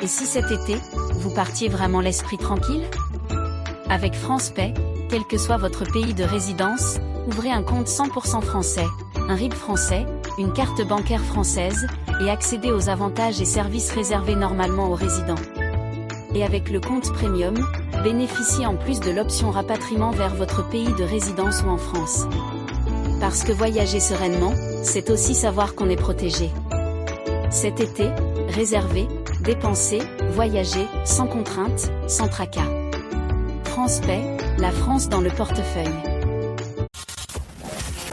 Et si cet été, vous partiez vraiment l'esprit tranquille? Avec France Pay, quel que soit votre pays de résidence, ouvrez un compte 100% français, un RIB français, une carte bancaire française, et accédez aux avantages et services réservés normalement aux résidents. Et avec le compte Premium, bénéficiez en plus de l'option rapatriement vers votre pays de résidence ou en France. Parce que voyager sereinement, c'est aussi savoir qu'on est protégé. Cet été, réservez, dépensez, voyagez, sans contrainte, sans tracas. France Pay, la France dans le portefeuille.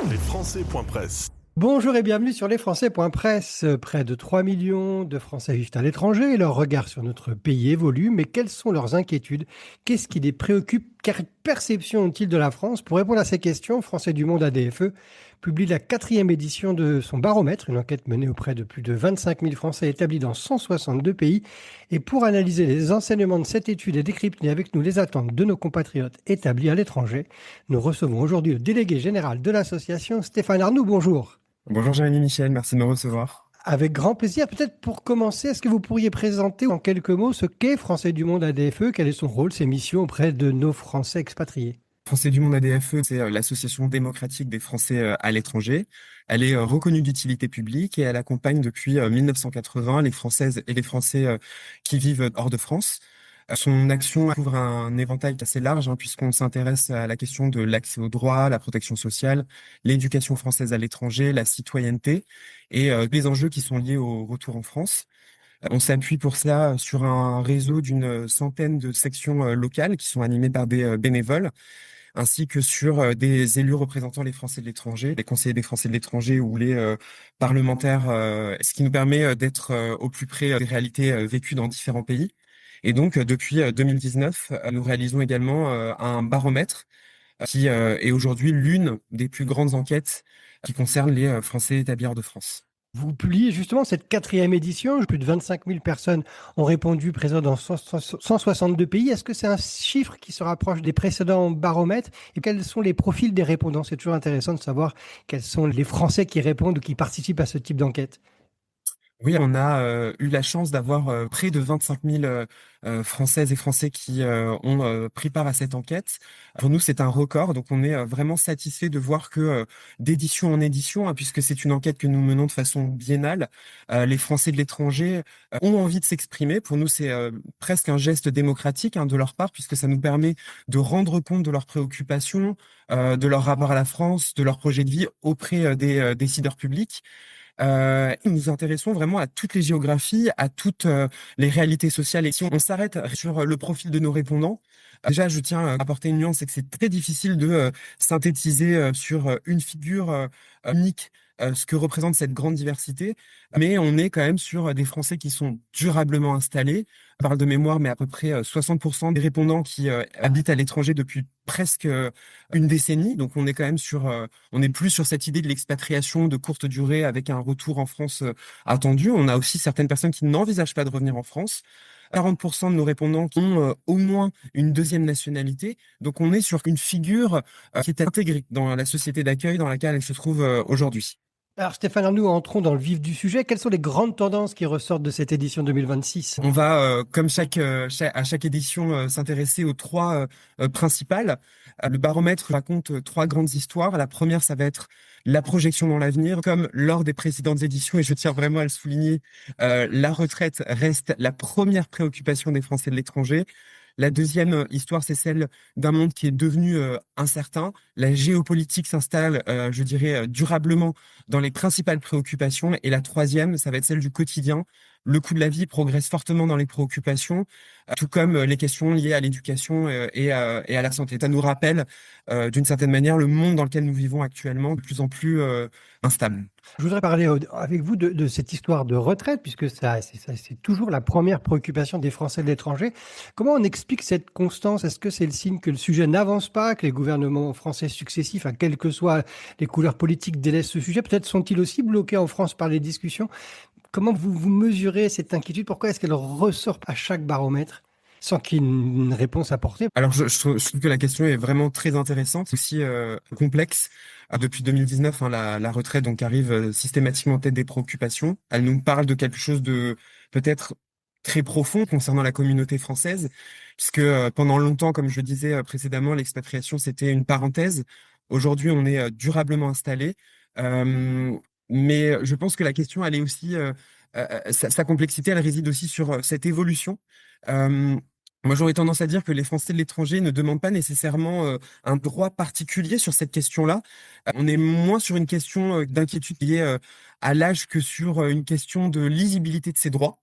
Lesfrançais.press. Bonjour et bienvenue sur lesfrançais.press. Près de 3 millions de Français vivent à l'étranger et leur regard sur notre pays évolue. Mais quelles sont leurs inquiétudes? Qu'est-ce qui les préoccupe? Quelle perception ont-ils de la France? Pour répondre à ces questions, Français du Monde ADFE publie la 4e édition de son baromètre, une enquête menée auprès de plus de 25 000 Français établis dans 162 pays. Et pour analyser les enseignements de cette étude et décrypter avec nous les attentes de nos compatriotes établis à l'étranger, nous recevons aujourd'hui le délégué général de l'association, Stéphane Arnoux. Bonjour. Bonjour Jérémy Michel, merci de me recevoir. Avec grand plaisir. Peut-être pour commencer, est-ce que vous pourriez présenter en quelques mots ce qu'est Français du Monde ADFE? Quel est son rôle, ses missions auprès de nos Français expatriés? Français du Monde ADFE, c'est l'association démocratique des Français à l'étranger. Elle est reconnue d'utilité publique et elle accompagne depuis 1980 les Françaises et les Français qui vivent hors de France. Son action couvre un éventail assez large, puisqu'on s'intéresse à la question de l'accès aux droits, la protection sociale, l'éducation française à l'étranger, la citoyenneté et les enjeux qui sont liés au retour en France. On s'appuie pour cela sur un réseau d'une centaine de sections locales qui sont animées par des bénévoles, ainsi que sur des élus représentant les Français de l'étranger, les conseillers des Français de l'étranger ou les parlementaires, ce qui nous permet d'être au plus près des réalités vécues dans différents pays. Et donc, depuis 2019, nous réalisons également un baromètre qui est aujourd'hui l'une des plus grandes enquêtes qui concerne les Français établis hors de France. Vous publiez justement cette 4e édition. Plus de 25 000 personnes ont répondu présents dans 162 pays. Est-ce que c'est un chiffre qui se rapproche des précédents baromètres? Et quels sont les profils des répondants? C'est toujours intéressant de savoir quels sont les Français qui répondent ou qui participent à ce type d'enquête. Oui, on a eu la chance d'avoir près de 25 000 Françaises et Français qui ont pris part à cette enquête. Pour nous, c'est un record, donc on est vraiment satisfait de voir que d'édition en édition, puisque c'est une enquête que nous menons de façon biennale, les Français de l'étranger ont envie de s'exprimer. Pour nous, c'est presque un geste démocratique de leur part, puisque ça nous permet de rendre compte de leurs préoccupations, de leur rapport à la France, de leur projet de vie auprès des décideurs publics. Nous nous intéressons vraiment à toutes les géographies, à toutes les réalités sociales. Et si on s'arrête sur le profil de nos répondants, déjà, je tiens à apporter une nuance, c'est que c'est très difficile de synthétiser sur une figure unique ce que représente cette grande diversité. Mais on est quand même sur des Français qui sont durablement installés. Je parle de mémoire, mais à peu près 60% des répondants qui habitent à l'étranger depuis presque une décennie. Donc on est quand même on est plus sur cette idée de l'expatriation de courte durée avec un retour en France attendu. On a aussi certaines personnes qui n'envisagent pas de revenir en France. 40% de nos répondants qui ont au moins une deuxième nationalité. Donc on est sur une figure qui est intégrée dans la société d'accueil dans laquelle elle se trouve aujourd'hui. Alors Stéphane Arnoux, entrons dans le vif du sujet. Quelles sont les grandes tendances qui ressortent de cette édition 2026? On va, comme à chaque édition, s'intéresser aux trois principales. Le baromètre raconte trois grandes histoires. La première, ça va être la projection dans l'avenir. Comme lors des précédentes éditions, et je tiens vraiment à le souligner, la retraite reste la première préoccupation des Français de l'étranger. La deuxième histoire, c'est celle d'un monde qui est devenu incertain. La géopolitique s'installe, je dirais, durablement dans les principales préoccupations. Et la troisième, ça va être celle du quotidien. Le coût de la vie progresse fortement dans les préoccupations, tout comme les questions liées à l'éducation et à la santé. Ça nous rappelle, d'une certaine manière, le monde dans lequel nous vivons actuellement, de plus en plus instable. Je voudrais parler avec vous de cette histoire de retraite, puisque c'est toujours la première préoccupation des Français de l'étranger. Comment on explique cette constance? Est-ce que c'est le signe que le sujet n'avance pas, que les gouvernements français successifs, quelles que soient les couleurs politiques, délaissent ce sujet? Peut-être sont-ils aussi bloqués en France par les discussions? Comment vous mesurez cette inquiétude? Pourquoi est-ce qu'elle ressort à chaque baromètre sans qu'il y ait une réponse apportée? Alors, je trouve que la question est vraiment très intéressante, aussi complexe. Depuis 2019, la retraite donc arrive systématiquement en tête des préoccupations. Elle nous parle de quelque chose de peut-être très profond concernant la communauté française, puisque pendant longtemps, comme je le disais précédemment, l'expatriation, c'était une parenthèse. Aujourd'hui, on est durablement installé. Euh, mais je pense que la question, elle est aussi, sa complexité, elle réside aussi sur cette évolution. Euh, Moi, j'aurais tendance à dire que les Français de l'étranger ne demandent pas nécessairement un droit particulier sur cette question-là. On est moins sur une question d'inquiétude liée à l'âge que sur une question de lisibilité de ces droits.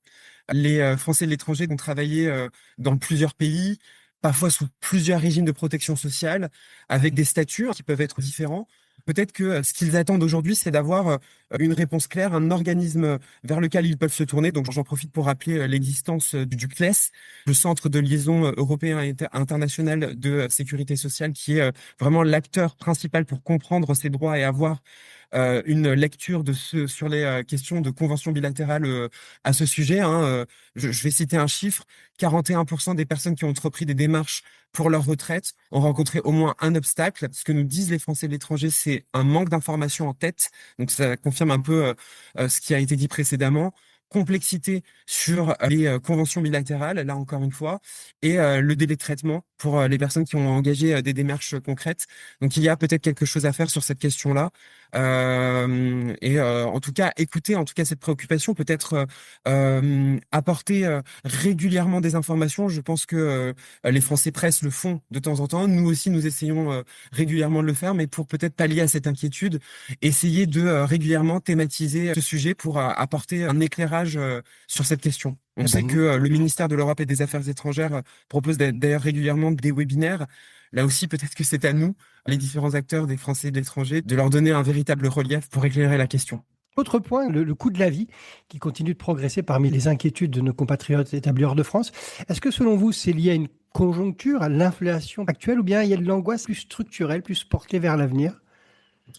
Les Français de l'étranger vont travailler dans plusieurs pays, parfois sous plusieurs régimes de protection sociale, avec des statuts qui peuvent être différents. Peut-être que ce qu'ils attendent aujourd'hui, c'est d'avoir une réponse claire, un organisme vers lequel ils peuvent se tourner. Donc, j'en profite pour rappeler l'existence du CLES, le Centre de liaison européen et international de sécurité sociale, qui est vraiment l'acteur principal pour comprendre ces droits et avoir une lecture sur les questions de conventions bilatérales à ce sujet. Hein. Je vais citer un chiffre. 41% des personnes qui ont entrepris des démarches pour leur retraite ont rencontré au moins un obstacle. Ce que nous disent les Français de l'étranger, c'est un manque d'informations en tête. Donc ça confirme un peu ce qui a été dit précédemment. Complexité sur les conventions bilatérales, là encore une fois, et le délai de traitement pour les personnes qui ont engagé des démarches concrètes. Donc il y a peut-être quelque chose à faire sur cette question-là. En tout cas, écouter en tout cas cette préoccupation, peut-être apporter régulièrement des informations. Je pense que les Français presse le font de temps en temps. Nous aussi, nous essayons régulièrement de le faire, mais pour peut-être pallier à cette inquiétude, essayer de régulièrement thématiser ce sujet pour apporter un éclairage sur cette question. On Eh sait ben, que le ministère de l'Europe et des Affaires étrangères propose d'ailleurs régulièrement des webinaires. Là aussi, peut-être que c'est à nous, les différents acteurs des Français et de l'étranger, de leur donner un véritable relief pour éclairer la question. autre point, le coût de la vie qui continue de progresser parmi les inquiétudes de nos compatriotes établis hors de France. Est-ce que selon vous, c'est lié à une conjoncture, à l'inflation actuelle, ou bien il y a de l'angoisse plus structurelle, plus portée vers l'avenir?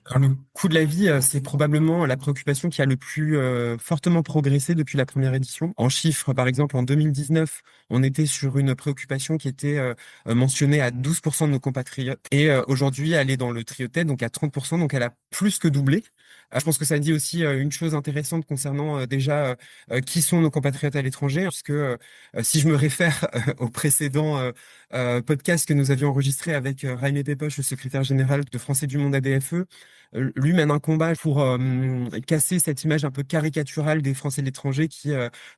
Alors, le coût de la vie, c'est probablement la préoccupation qui a le plus fortement progressé depuis la première édition. En chiffres, par exemple, en 2019, on était sur une préoccupation qui était mentionnée à 12% de nos compatriotes. Et aujourd'hui, elle est dans le trio de tête, donc à 30%, donc elle a plus que doublé. Je pense que ça dit aussi une chose intéressante concernant déjà qui sont nos compatriotes à l'étranger, parce que si je me réfère au précédent podcast que nous avions enregistré avec Jaime Pépoche, le secrétaire général de Français du Monde ADFE, lui mène un combat pour casser cette image un peu caricaturale des Français de l'étranger qui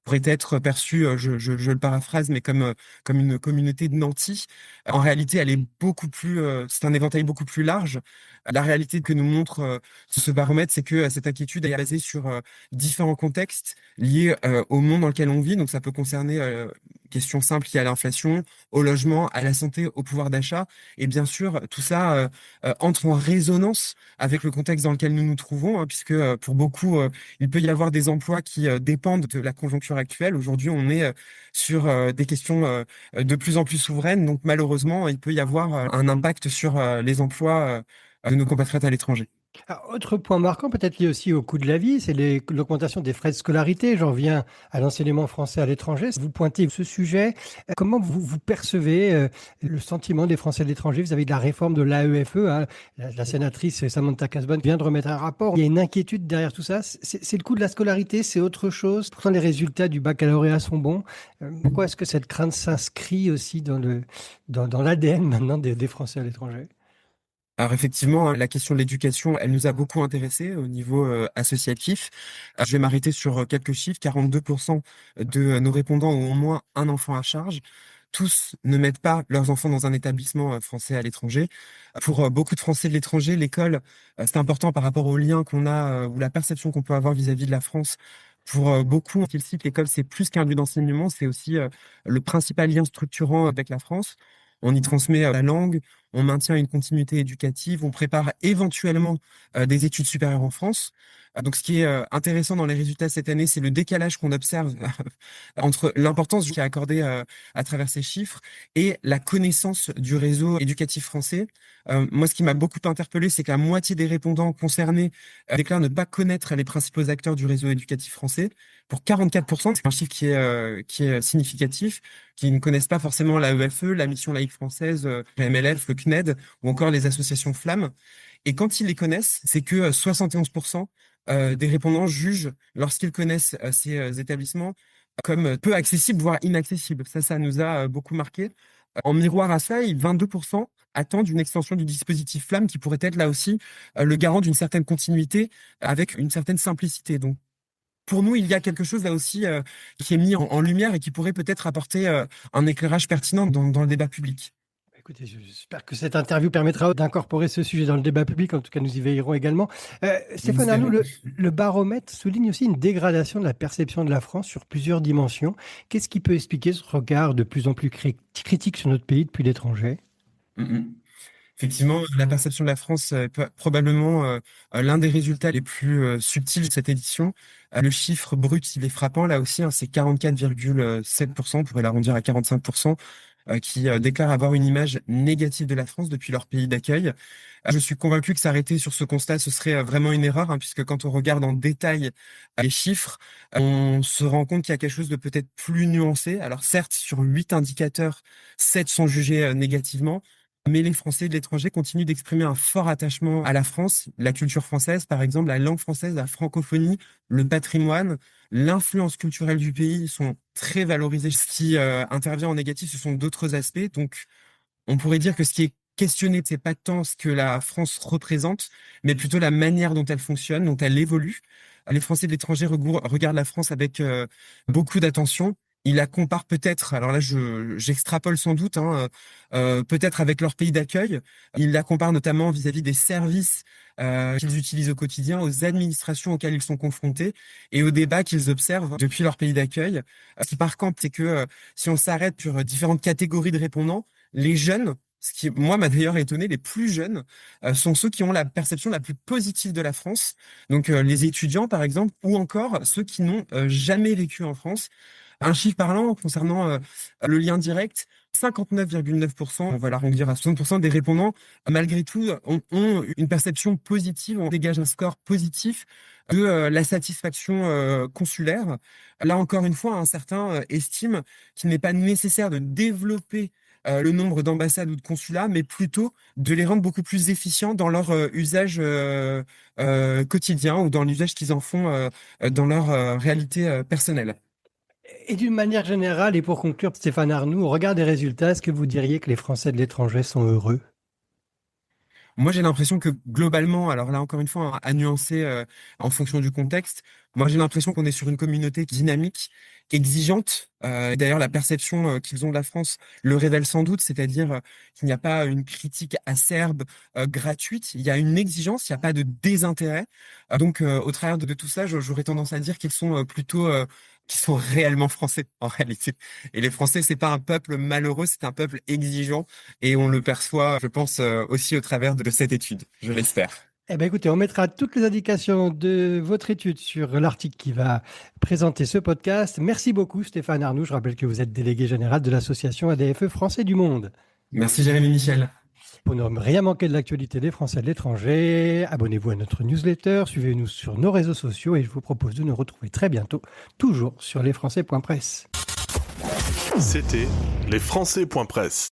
pourrait être perçue, je le paraphrase, mais comme une communauté de nantis. En réalité, elle est beaucoup plus, c'est un éventail beaucoup plus large. La réalité que nous montre ce baromètre, c'est que cette inquiétude est basée sur différents contextes liés au monde dans lequel on vit. Donc, ça peut concerner questions simples liées à l'inflation, au logement, à la santé, au pouvoir d'achat. Et bien sûr, tout ça entre en résonance avec le contexte dans lequel nous nous trouvons, hein, puisque pour beaucoup, il peut y avoir des emplois qui dépendent de la conjoncture actuelle. Aujourd'hui, on est sur des questions de plus en plus souveraines. Donc, malheureusement, il peut y avoir un impact sur les emplois de nos compatriotes à l'étranger. Ah, autre point marquant, peut-être lié aussi au coût de la vie, c'est l'augmentation des frais de scolarité. J'en reviens à l'enseignement français à l'étranger. Vous pointez ce sujet. Comment vous percevez le sentiment des Français de l'étranger vis-à-vis de la réforme de l'AEFE, hein? La sénatrice Samantha Cazebonne vient de remettre un rapport. Il y a une inquiétude derrière tout ça. C'est le coût de la scolarité, c'est autre chose. Pourtant, les résultats du baccalauréat sont bons. Pourquoi est-ce que cette crainte s'inscrit aussi dans l'ADN maintenant des Français à l'étranger? Alors effectivement, hein, la question de l'éducation, elle nous a beaucoup intéressés au niveau associatif. Je vais m'arrêter sur quelques chiffres. 42% de nos répondants ont au moins un enfant à charge. Tous ne mettent pas leurs enfants dans un établissement français à l'étranger. Pour beaucoup de Français de l'étranger, l'école, c'est important par rapport au lien qu'on a ou la perception qu'on peut avoir vis-à-vis de la France. Pour beaucoup, ils citent l'école, c'est plus qu'un lieu d'enseignement, c'est aussi le principal lien structurant avec la France. On y transmet la langue, on maintient une continuité éducative, on prépare éventuellement des études supérieures en France. Donc, ce qui est intéressant dans les résultats cette année, c'est le décalage qu'on observe entre l'importance qui est accordée à travers ces chiffres et la connaissance du réseau éducatif français. Moi, ce qui m'a beaucoup interpellé, c'est que la moitié des répondants concernés déclarent ne pas connaître les principaux acteurs du réseau éducatif français. Pour 44%, c'est un chiffre qui est significatif, qui ne connaissent pas forcément la EFE, la Mission laïque française, la MLF, le CNED ou encore les associations Flammes. Et quand ils les connaissent, c'est que 71% des répondants jugent, lorsqu'ils connaissent ces établissements, comme peu accessible, voire inaccessible. Ça nous a beaucoup marqué. En miroir à ça, 22% attendent une extension du dispositif Flamme qui pourrait être là aussi le garant d'une certaine continuité avec une certaine simplicité. Donc, pour nous, il y a quelque chose là aussi qui est mis en lumière et qui pourrait peut-être apporter un éclairage pertinent dans le débat public. Écoutez, j'espère que cette interview permettra d'incorporer ce sujet dans le débat public. En tout cas, nous y veillerons également. Nous Stéphane Arnoux, espérons. le baromètre souligne aussi une dégradation de la perception de la France sur plusieurs dimensions. Qu'est-ce qui peut expliquer ce regard de plus en plus critique sur notre pays depuis l'étranger? Mhm. Effectivement, la perception de la France est probablement l'un des résultats les plus subtils de cette édition. Le chiffre brut, il est frappant là aussi, hein, c'est 44,7%, on pourrait l'arrondir à 45%, qui déclarent avoir une image négative de la France depuis leur pays d'accueil. Je suis convaincu que s'arrêter sur ce constat, ce serait vraiment une erreur, hein, puisque quand on regarde en détail les chiffres, on se rend compte qu'il y a quelque chose de peut-être plus nuancé. Alors certes, sur 8 indicateurs, 7 sont jugés négativement, mais les Français de l'étranger continuent d'exprimer un fort attachement à la France, la culture française, par exemple, la langue française, la francophonie, le patrimoine, l'influence culturelle du pays sont très valorisés. Ce qui intervient en négatif, ce sont d'autres aspects. Donc, on pourrait dire que ce qui est questionné, c'est pas tant ce que la France représente, mais plutôt la manière dont elle fonctionne, dont elle évolue. Les Français de l'étranger regardent la France avec beaucoup d'attention. Ils la comparent peut-être, alors là j'extrapole sans doute, hein, peut-être avec leur pays d'accueil. Ils la comparent notamment vis-à-vis des services qu'ils utilisent au quotidien, aux administrations auxquelles ils sont confrontés et aux débats qu'ils observent depuis leur pays d'accueil. Ce qui par contre, c'est que si on s'arrête sur différentes catégories de répondants, les jeunes, ce qui, moi, m'a d'ailleurs étonné, les plus jeunes sont ceux qui ont la perception la plus positive de la France. Donc, les étudiants, par exemple, ou encore ceux qui n'ont jamais vécu en France. Un chiffre parlant concernant le lien direct, 59,9%, on va l'arrondir à 60% des répondants, malgré tout, ont une perception positive, on dégage un score positif de la satisfaction consulaire. Là, encore une fois, un certain estime qu'il n'est pas nécessaire de développer le nombre d'ambassades ou de consulats, mais plutôt de les rendre beaucoup plus efficients dans leur usage quotidien ou dans l'usage qu'ils en font dans leur réalité personnelle. Et d'une manière générale, et pour conclure, Stéphane Arnoux, au regard des résultats, est-ce que vous diriez que les Français de l'étranger sont heureux? Moi, j'ai l'impression que globalement, alors là, encore une fois, à nuancer en fonction du contexte, moi, j'ai l'impression qu'on est sur une communauté dynamique, exigeante. D'ailleurs, la perception qu'ils ont de la France le révèle sans doute, c'est-à-dire qu'il n'y a pas une critique acerbe, gratuite. Il y a une exigence, il n'y a pas de désintérêt. Donc, au travers de tout ça, j'aurais tendance à dire qu'ils sont plutôt qui sont réellement français en réalité. Et les Français, c'est pas un peuple malheureux, c'est un peuple exigeant. Et on le perçoit, je pense, aussi au travers de cette étude, je l'espère. Eh bien, écoutez, on mettra toutes les indications de votre étude sur l'article qui va présenter ce podcast. Merci beaucoup, Stéphane Arnoux. Je rappelle que vous êtes délégué général de l'association ADFE Français du Monde. Merci Jérémy Michel. Pour ne rien manquer de l'actualité des Français de l'étranger, abonnez-vous à notre newsletter, suivez-nous sur nos réseaux sociaux et je vous propose de nous retrouver très bientôt, toujours sur lesfrançais.press. C'était lesfrançais.press.